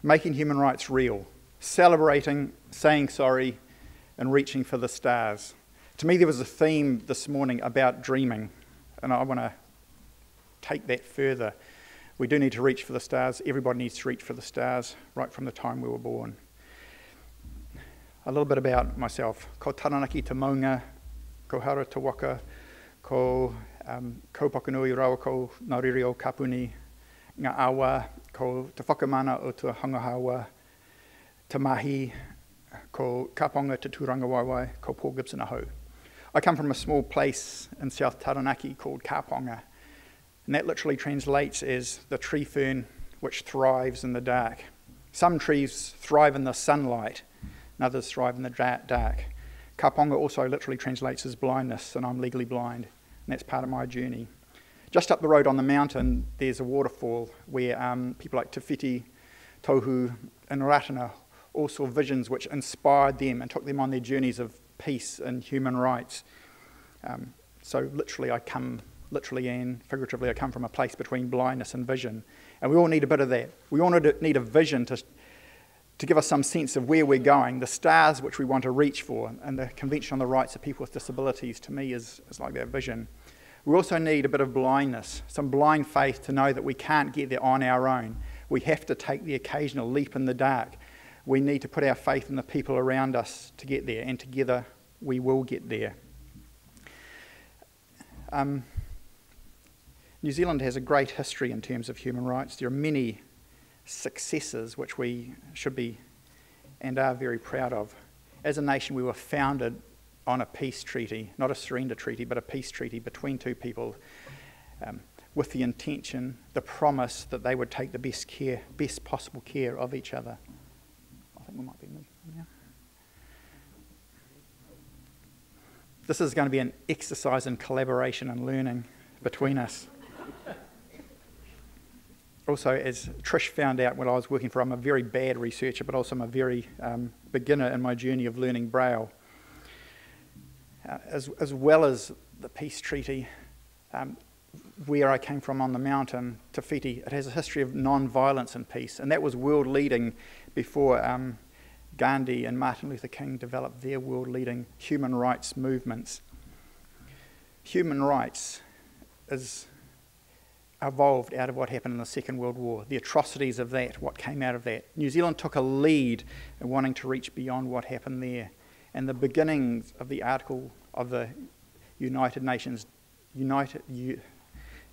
making human rights real, celebrating, saying sorry, and reaching for the stars. To me, there was a theme this morning about dreaming, and I want to take that further. We do need to reach for the stars. Everybody needs to reach for the stars right from the time we were born. A little bit about myself. Ko Taranaki te maunga, ko hara te waka, ko Pakanui rawa, ko Ngāriri o Kapuni, ngā awa, ko te whakamana o te hangahawa, te mahi, ko kaponga te tūranga waiwai, ko Paul Gibson aho. I come from a small place in South Taranaki called Kaponga, and that literally translates as the tree fern which thrives in the dark. Some trees thrive in the sunlight, and others thrive in the dark. Kaponga also literally translates as blindness, and I'm legally blind, and that's part of my journey. Just up the road on the mountain, there's a waterfall where people like Te Whiti, Tohu, and Ratana all saw visions which inspired them and took them on their journeys of peace and human rights. So literally and figuratively, I come from a place between blindness and vision. And we all need a bit of that. We all need a vision to give us some sense of where we're going, the stars which we want to reach for. And the Convention on the Rights of People with Disabilities, to me, is like that vision. We also need a bit of blindness, some blind faith to know that we can't get there on our own. We have to take the occasional leap in the dark. We need to put our faith in the people around us to get there, and together we will get there. New Zealand has a great history in terms of human rights. There are many successes which we should be and are very proud of. As a nation, we were founded on a peace treaty, not a surrender treaty, but a peace treaty between two people, with the intention, the promise that they would take the best possible care of each other. I think we might be moving now. This is going to be an exercise in collaboration and learning between us. Also, as Trish found out when I was working for her, I'm a very bad researcher, but also I'm a very beginner in my journey of learning Braille. As well as the peace treaty, where I came from on the mountain, Te Whiti, it has a history of non-violence and peace, and that was world-leading before Gandhi and Martin Luther King developed their world-leading human rights movements. Human rights is evolved out of what happened in the Second World War, the atrocities of that, what came out of that. New Zealand took a lead in wanting to reach beyond what happened there, and the beginnings of the article of the United Nations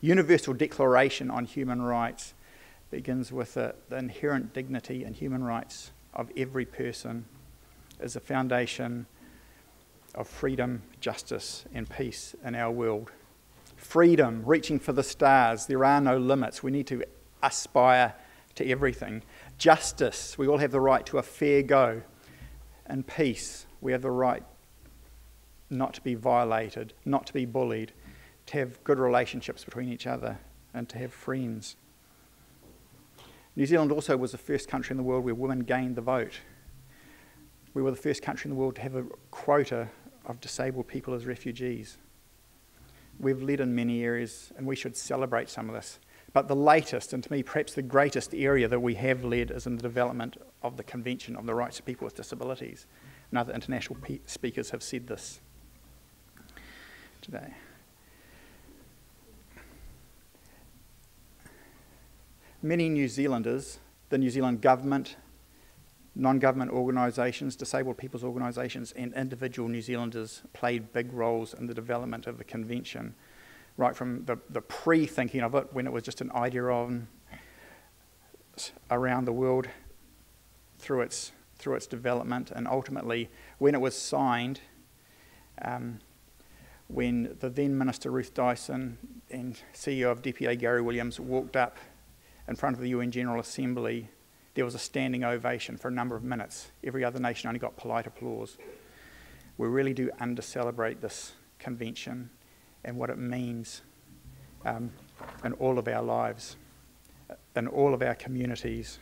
Universal Declaration on Human Rights begins with the inherent dignity and human rights of every person as a foundation of freedom, justice, and peace in our world. Freedom, reaching for the stars, there are no limits. We need to aspire to everything. Justice, we all have the right to a fair go. And peace, we have the right not to be violated, not to be bullied, to have good relationships between each other, and to have friends. New Zealand also was the first country in the world where women gained the vote. We were the first country in the world to have a quota of disabled people as refugees. We've led in many areas, and we should celebrate some of this. But the latest, and to me perhaps the greatest area that we have led, is in the development of the Convention on the Rights of People with Disabilities. And other international speakers have said this today. Many New Zealanders, the New Zealand government, non-government organisations, disabled people's organisations, and individual New Zealanders played big roles in the development of the Convention, right from the pre-thinking of it, when it was just an idea around the world, through its development, and ultimately when it was signed, when the then Minister Ruth Dyson and CEO of DPA Gary Williams walked up in front of the UN General Assembly, there was a standing ovation for a number of minutes. Every other nation only got polite applause. We really do under-celebrate this convention and what it means in all of our lives, in all of our communities,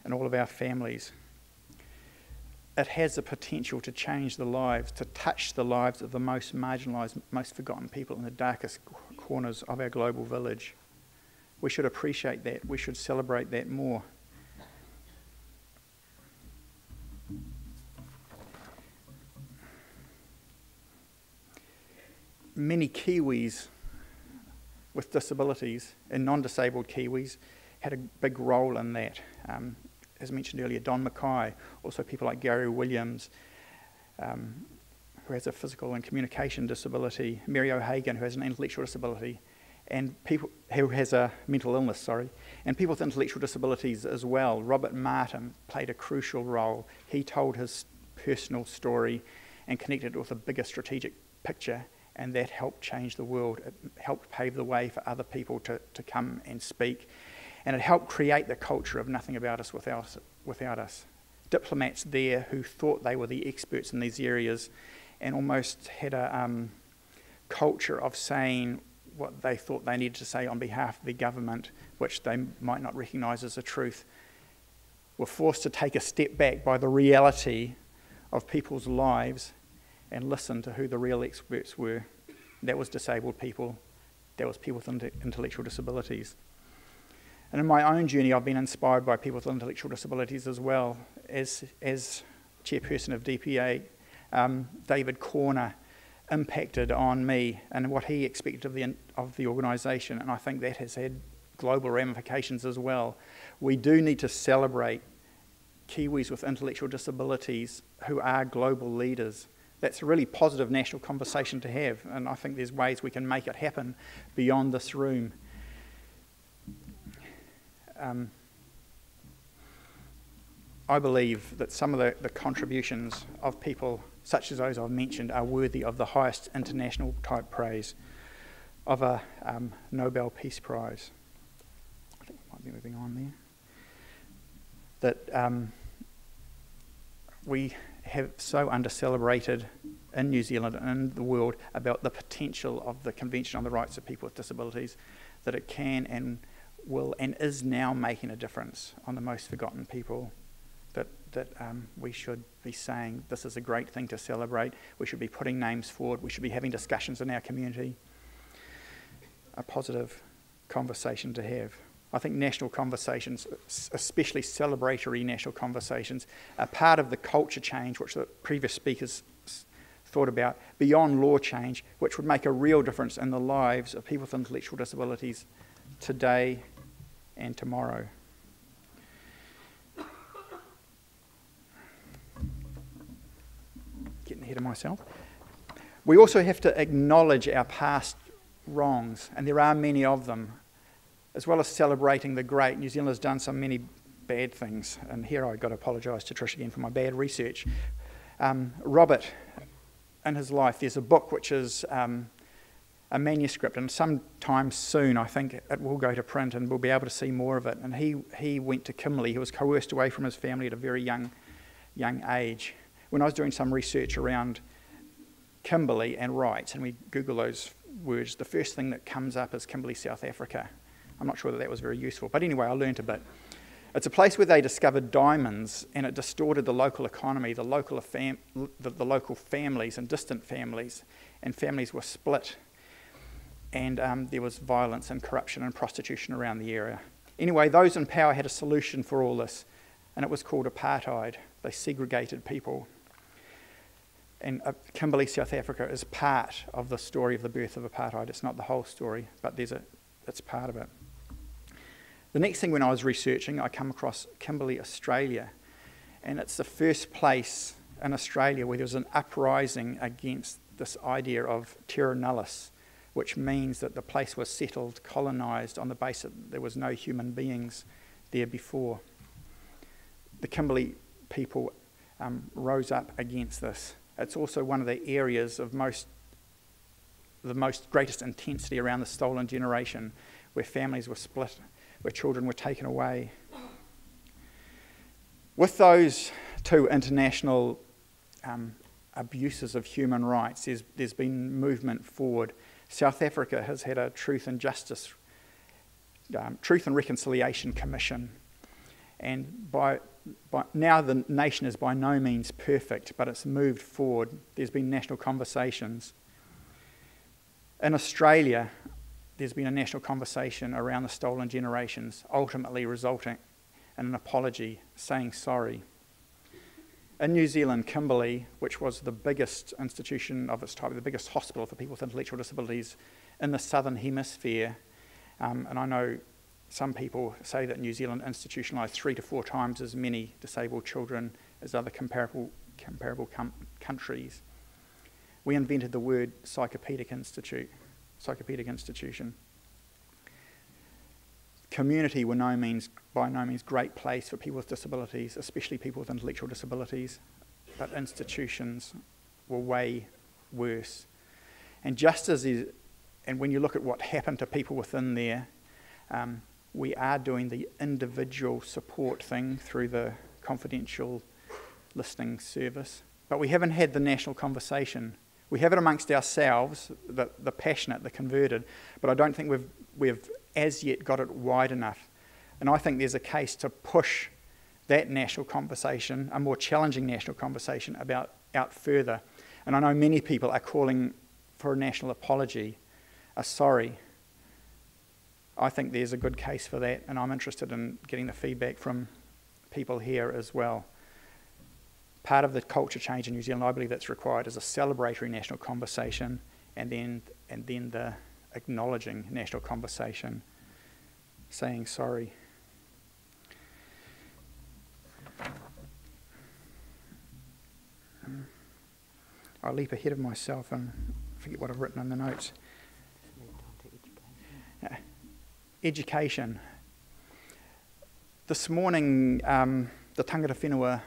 in all of our families. It has the potential to change the lives, to touch the lives of the most marginalised, most forgotten people in the darkest corners of our global village. We should appreciate that. We should celebrate that more. many Kiwis with disabilities and non-disabled Kiwis had a big role in that. As mentioned earlier, Don Mackay, also people like Gary Williams, who has a physical and communication disability, Mary O'Hagan, who has an intellectual disability, and people who has a mental illness, and people with intellectual disabilities as well. Robert Martin played a crucial role. He told his personal story and connected it with a bigger strategic picture, and that helped change the world. It helped pave the way for other people to come and speak, and it helped create the culture of nothing about us without us. Diplomats there who thought they were the experts in these areas and almost had a culture of saying what they thought they needed to say on behalf of the government, which they might not recognise as the truth, were forced to take a step back by the reality of people's lives and listen to who the real experts were. That was disabled people. That was people with intellectual disabilities. And in my own journey, I've been inspired by people with intellectual disabilities as well. As chairperson of DPA, David Corner impacted on me and what he expected of the organisation, and I think that has had global ramifications as well. We do need to celebrate Kiwis with intellectual disabilities who are global leaders. That's a really positive national conversation to have, and I think there's ways we can make it happen beyond this room. I believe that some of the contributions of people such as those I've mentioned are worthy of the highest international type praise of a Nobel Peace Prize. I think we might be moving on there. That we have so under-celebrated in New Zealand and in the world about the potential of the Convention on the Rights of People with Disabilities, that it can and will and is now making a difference on the most forgotten people, that we should be saying this is a great thing to celebrate. We should be putting names forward. We should be having discussions in our community. A positive conversation to have. I think national conversations, especially celebratory national conversations, are part of the culture change which the previous speakers thought about, beyond law change, which would make a real difference in the lives of people with intellectual disabilities today and tomorrow. Getting ahead of myself. We also have to acknowledge our past wrongs, and there are many of them, as well as celebrating the great. New Zealand has done so many bad things, and here I've got to apologise to Trish again for my bad research. Robert, in his life, there's a book which is a manuscript, and sometime soon I think it will go to print and we'll be able to see more of it. And he went to Kimberley. He was coerced away from his family at a very young age. When I was doing some research around Kimberley and rights, and we Google those words, the first thing that comes up is Kimberley, South Africa. I'm not sure that was very useful, but anyway, I learned a bit. It's a place where they discovered diamonds, and it distorted the local economy, the local families and distant families, and families were split, and there was violence and corruption and prostitution around the area. Anyway, those in power had a solution for all this, and it was called apartheid. They segregated people. And Kimberley, South Africa is part of the story of the birth of apartheid. It's not the whole story, but it's part of it. The next thing, when I was researching, I come across Kimberley, Australia, and it's the first place in Australia where there was an uprising against this idea of terra nullius, which means that the place was settled, colonised on the basis that there was no human beings there before. The Kimberley people rose up against this. It's also one of the areas of the greatest intensity around the stolen generation, where families were split, where children were taken away. With those two international abuses of human rights, there's been movement forward. South Africa has had a Truth and Reconciliation Commission, and by now the nation is by no means perfect, but it's moved forward. There's been national conversations. In Australia, there's been a national conversation around the stolen generations, ultimately resulting in an apology, saying sorry. In New Zealand, Kimberley, which was the biggest institution of its type, the biggest hospital for people with intellectual disabilities in the southern hemisphere, and I know some people say that New Zealand institutionalised 3 to 4 times as many disabled children as other comparable countries. We invented the word psychopedic institution. Community were by no means great place for people with disabilities, especially people with intellectual disabilities, but institutions were way worse. And and when you look at what happened to people within there, we are doing the individual support thing through the confidential listening service, but we haven't had the national conversation. We have it amongst ourselves, the passionate, the converted, but I don't think we've as yet got it wide enough. And I think there's a case to push that national conversation, a more challenging national conversation, out further. And I know many people are calling for a national apology, a sorry. I think there's a good case for that, and I'm interested in getting the feedback from people here as well. Part of the culture change in New Zealand, I believe that's required, is a celebratory national conversation, and then the acknowledging national conversation, saying sorry. I'll leap ahead of myself and forget what I've written in the notes. Education. This morning, the tangata whenua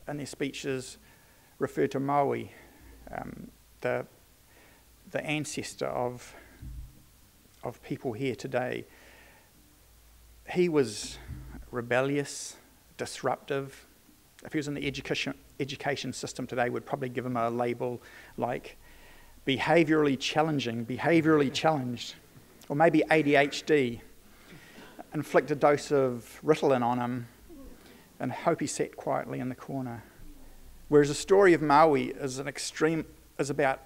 in their speeches referred to Maui, the ancestor of people here today. He was rebellious, disruptive. If he was in the education system today, we'd probably give him a label like behaviourally challenged, or maybe ADHD. Inflict a dose of Ritalin on him and hope he sat quietly in the corner. Whereas the story of Maui is about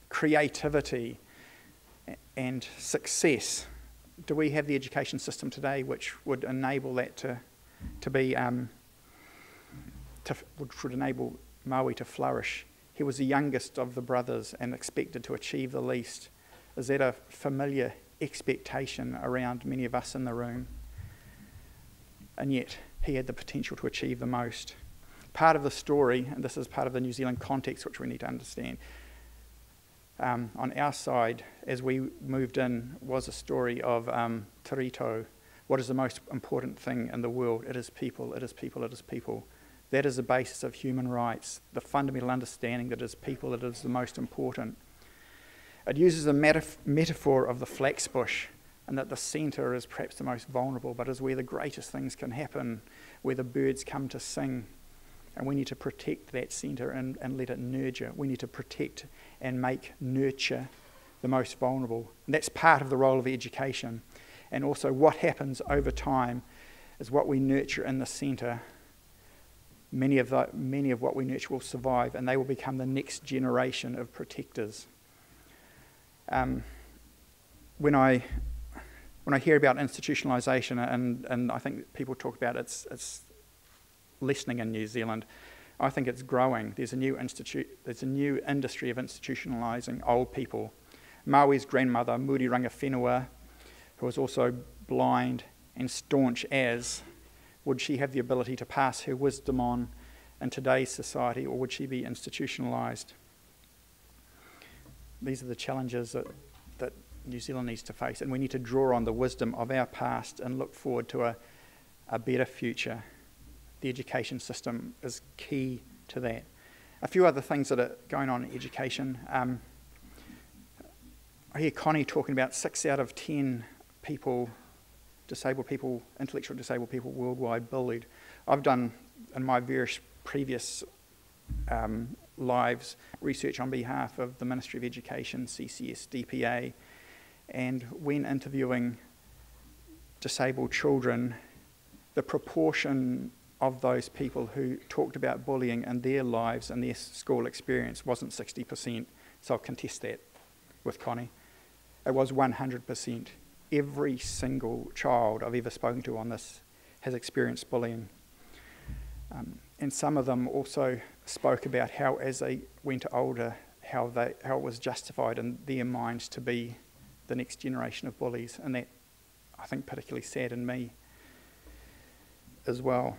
creativity and success. Do we have the education system today which would enable that which would enable Maui to flourish? He was the youngest of the brothers and expected to achieve the least. Is that a familiar expectation around many of us in the room? And yet he had the potential to achieve the most. Part of the story, and this is part of the New Zealand context which we need to understand, on our side, as we moved in, was a story of Tirito. What is the most important thing in the world? It is people, it is people, it is people. That is the basis of human rights, the fundamental understanding that it is people that is the most important. It uses a metaphor of the flax bush, and that the centre is perhaps the most vulnerable, but is where the greatest things can happen, where the birds come to sing. And we need to protect that centre and let it nurture. We need to protect and make nurture the most vulnerable. And that's part of the role of education. And also what happens over time is what we nurture in the centre. Many of what we nurture will survive, and they will become the next generation of protectors. When I hear about institutionalisation, and I think people talk about it's lessening in New Zealand, I think it's growing. There's a new industry of institutionalising old people. Maui's grandmother, Muriranga Whenua, who was also blind and staunch as, would she have the ability to pass her wisdom on in today's society, or would she be institutionalised? These are the challenges that New Zealand needs to face, and we need to draw on the wisdom of our past and look forward to a better future. The education system is key to that. A few other things that are going on in education. I hear Connie talking about 6 out of 10 people, disabled people, intellectually disabled people worldwide bullied. I've done, in my various previous lives, research on behalf of the Ministry of Education, CCS, DPA, and when interviewing disabled children, the proportion of those people who talked about bullying in their lives and their school experience wasn't 60%, so I'll contest that with Connie. It was 100%. Every single child I've ever spoken to on this has experienced bullying. And some of them also spoke about how, as they went older, how it was justified in their minds to be the next generation of bullies, and that, I think, particularly saddened me as well.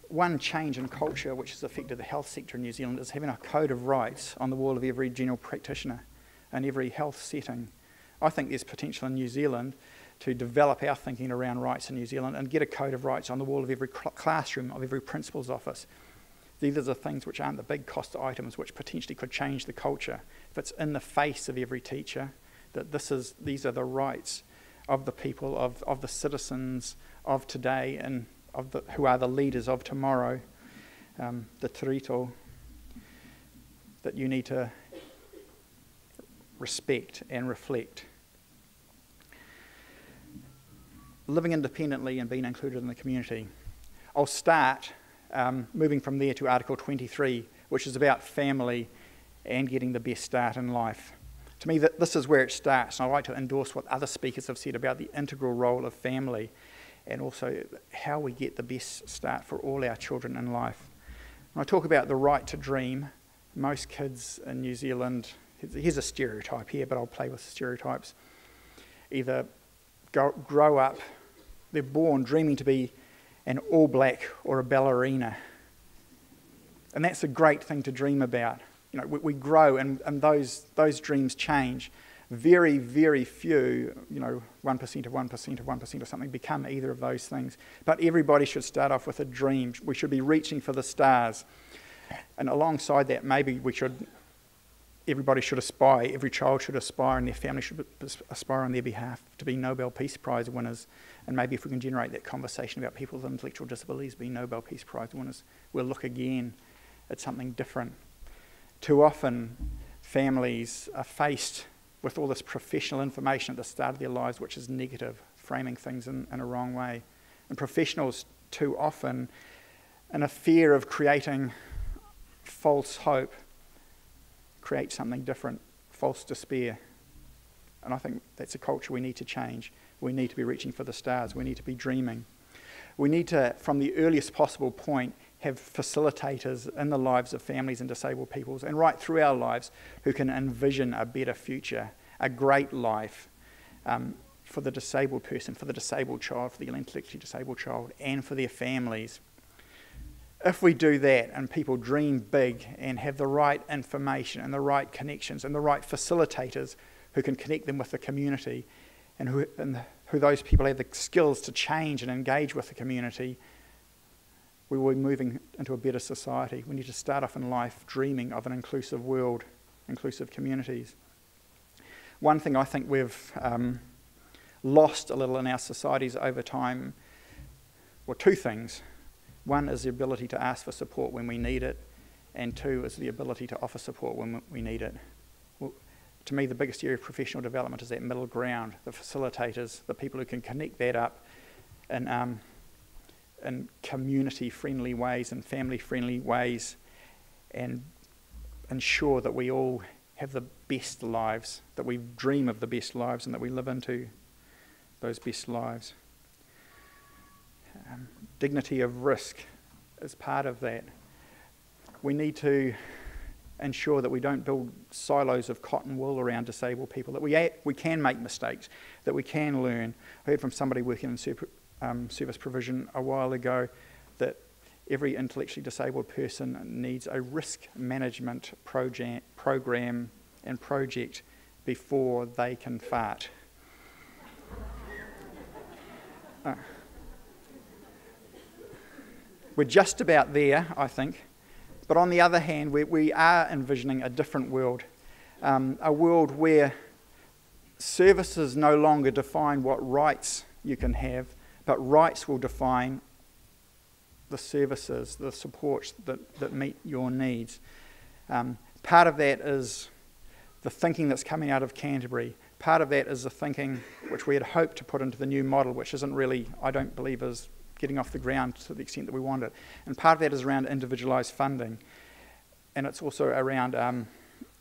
One change in culture which has affected the health sector in New Zealand is having a code of rights on the wall of every general practitioner and every health setting. I think there's potential in New Zealand to develop our thinking around rights in New Zealand and get a code of rights on the wall of every classroom, of every principal's office. These are the things which aren't the big cost items which potentially could change the culture. If it's in the face of every teacher, that these are the rights of the people, of the citizens of today, and who are the leaders of tomorrow, the tirito, that you need to respect and reflect. Living independently and being included in the community. I'll start moving from there to Article 23, which is about family and getting the best start in life. To me, this is where it starts, and I'd like to endorse what other speakers have said about the integral role of family and also how we get the best start for all our children in life. When I talk about the right to dream, most kids in New Zealand, here's a stereotype here, but I'll play with stereotypes, either grow up, they're born dreaming to be an All Black or a ballerina. And that's a great thing to dream about. You know, we grow and those dreams change. Very, very few, 1% of 1% of 1% or something become either of those things. But everybody should start off with a dream. We should be reaching for the stars. And alongside that, maybe everybody should aspire, every child should aspire, and their family should aspire on their behalf to be Nobel Peace Prize winners. And maybe if we can generate that conversation about people with intellectual disabilities being Nobel Peace Prize winners, we'll look again at something different. Too often, families are faced with all this professional information at the start of their lives, which is negative, framing things in a wrong way. And professionals, too often, in a fear of creating false hope, create something different, false despair. And I think that's a culture we need to change. We need to be reaching for the stars. We need to be dreaming. We need to, from the earliest possible point, have facilitators in the lives of families and disabled peoples and right through our lives who can envision a better future, a great life for the disabled person, for the disabled child, for the intellectually disabled child, and for their families. If we do that and people dream big and have the right information and the right connections and the right facilitators who can connect them with the community and who those people have the skills to change and engage with the community, we will be moving into a better society. We need to start off in life dreaming of an inclusive world, inclusive communities. One thing I think we've lost a little in our societies over time, well, two things. One is the ability to ask for support when we need it, and two is the ability to offer support when we need it. Well, to me, the biggest area of professional development is that middle ground, the facilitators, the people who can connect that up in community-friendly ways and family-friendly ways and ensure that we all have the best lives, that we dream of the best lives and that we live into those best lives. Dignity of risk is part of that. We need to ensure that we don't build silos of cotton wool around disabled people, that we can make mistakes, that we can learn. I heard from somebody working in service provision a while ago that every intellectually disabled person needs a risk management program and project before they can fart. We're just about there, I think. But on the other hand, we are envisioning a different world, a world where services no longer define what rights you can have, but rights will define the services, the supports that meet your needs. Part of that is the thinking that's coming out of Canterbury. Part of that is the thinking which we had hoped to put into the new model, which isn't really, I don't believe, is getting off the ground to the extent that we want it. And part of that is around individualised funding. And it's also around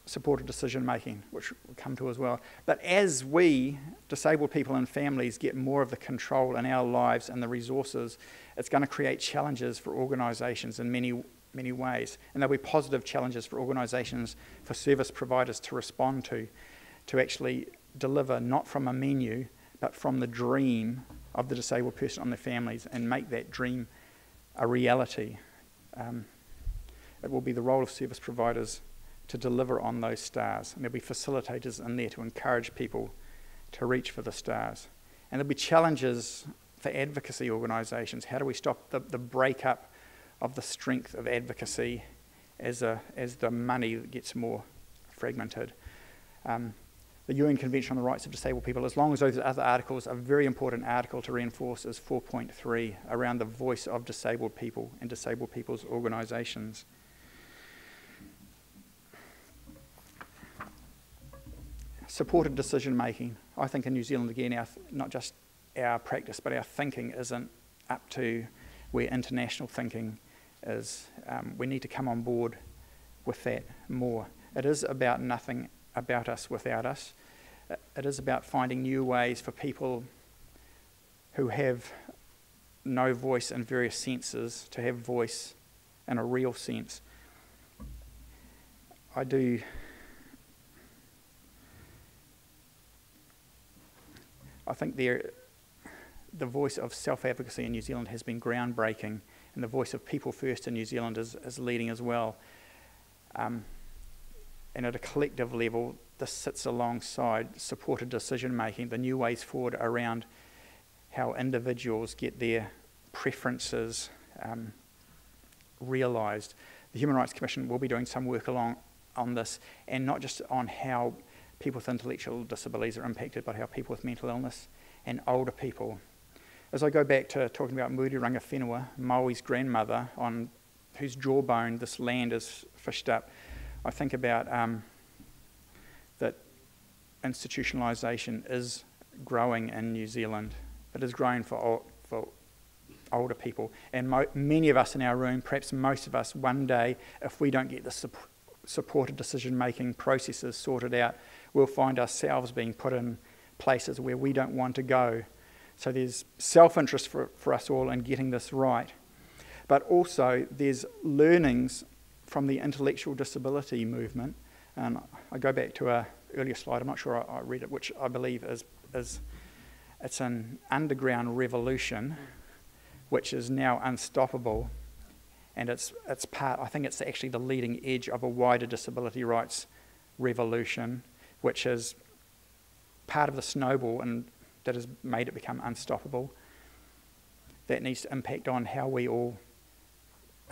supported decision making, which we'll come to as well. But as we, disabled people and families, get more of the control in our lives and the resources, it's going to create challenges for organisations in many ways. And there'll be positive challenges for organisations, for service providers to respond to actually deliver not from a menu, but from the dream of the disabled person and their families, and make that dream a reality. It will be the role of service providers to deliver on those stars, and there'll be facilitators in there to encourage people to reach for the stars. And there'll be challenges for advocacy organisations. How do we stop the breakup of the strength of advocacy as the money gets more fragmented? The UN Convention on the Rights of Disabled People, as long as those other articles, a very important article to reinforce is 4.3 around the voice of disabled people and disabled people's organisations. Supported decision making. I think in New Zealand, again, not just our practice, but our thinking isn't up to where international thinking is. We need to come on board with that more. It is about nothing about us without us. It is about finding new ways for people who have no voice in various senses to have voice in a real sense. I think the voice of self-advocacy in New Zealand has been groundbreaking, and the voice of people first in New Zealand is leading as well. And at a collective level, this sits alongside supported decision making, the new ways forward around how individuals get their preferences realised. The Human Rights Commission will be doing some work on this, and not just on how people with intellectual disabilities are impacted, but how people with mental illness and older people. As I go back to talking about Muriranga Whenua, Maui's grandmother, on whose jawbone this land is fished up, I think about that institutionalisation is growing in New Zealand. It is growing for older people. And many of us in our room, perhaps most of us, one day, if we don't get the supported decision-making processes sorted out, we'll find ourselves being put in places where we don't want to go. So there's self-interest for us all in getting this right. But also there's learnings from the intellectual disability movement. And I go back to an earlier slide, I'm not sure I read it, which I believe is it's an underground revolution which is now unstoppable. And it's part, I think it's actually the leading edge of a wider disability rights revolution, which is part of the snowball and that has made it become unstoppable. That needs to impact on how we all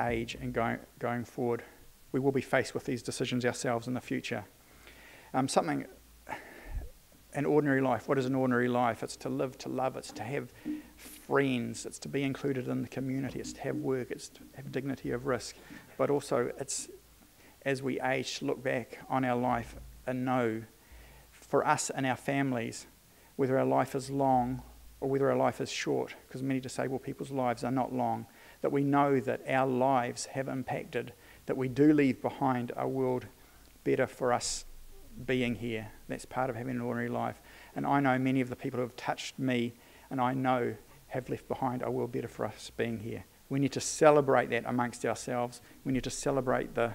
age and going forward. We will be faced with these decisions ourselves in the future. Something, an ordinary life, what is an ordinary life? It's to live, to love, it's to have friends, it's to be included in the community, it's to have work, it's to have dignity of risk. But also it's, as we age, to look back on our life and know, for us and our families, whether our life is long or whether our life is short, because many disabled people's lives are not long, that we know that our lives have impacted, that we do leave behind a world better for us being here. That's part of having an ordinary life. And I know many of the people who have touched me, and I know have left behind a world better for us being here. We need to celebrate that amongst ourselves. We need to celebrate the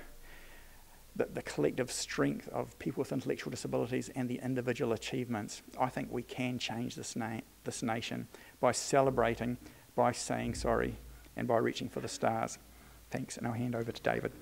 collective strength of people with intellectual disabilities and the individual achievements. I think we can change this nation by celebrating, by saying sorry, and by reaching for the stars. Thanks, and I'll hand over to David.